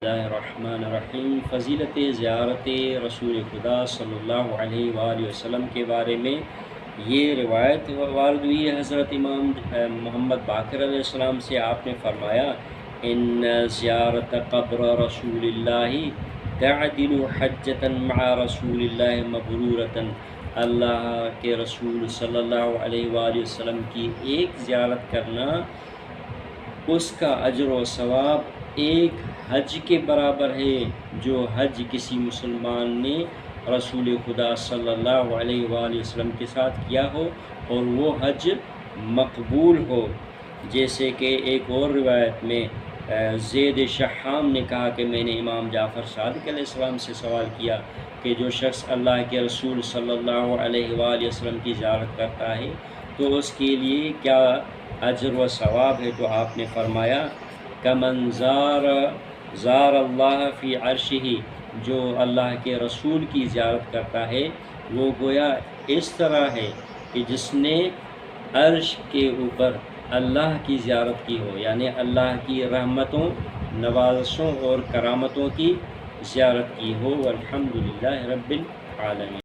اللہ الرحمن الرحیم۔ فضیلت زیارت رسول خدا صلی اللہ علیہ وآلہ وسلم کے بارے میں یہ روایت وارد ہوئی ہے حضرت امام محمد باقر علیہ السلام سے۔ آپ نے فرمایا ان زیارت قبر رسول اللہ تعدل حجۃ مع رسول اللہ مبرورۃ۔ اللہ کے رسول صلی اللہ علیہ وآلہ وسلم کی ایک زیارت کرنا اس کا اجر و ثواب ایک حج کے برابر ہے جو حج کسی مسلمان نے رسول خدا صلی اللہ علیہ وآلہ وسلم کے ساتھ کیا ہو اور وہ حج مقبول ہو۔ جیسے کہ ایک اور روایت میں زید شحام نے کہا کہ میں نے امام جعفر صادق علیہ السلام سے سوال کیا کہ جو شخص اللہ کے رسول صلی اللہ علیہ وآلہ وسلم کی زیارت کرتا ہے تو اس کے لیے کیا اجر و ثواب ہے؟ تو آپ نے فرمایا کمن زار اللہ فی عرشہ، جو اللہ کے رسول کی زیارت کرتا ہے وہ گویا اس طرح ہے کہ جس نے عرش کے اوپر اللہ کی زیارت کی ہو، یعنی اللہ کی رحمتوں، نوازشوں اور کرامتوں کی زیارت کی ہو۔ والحمدللہ رب العالمین۔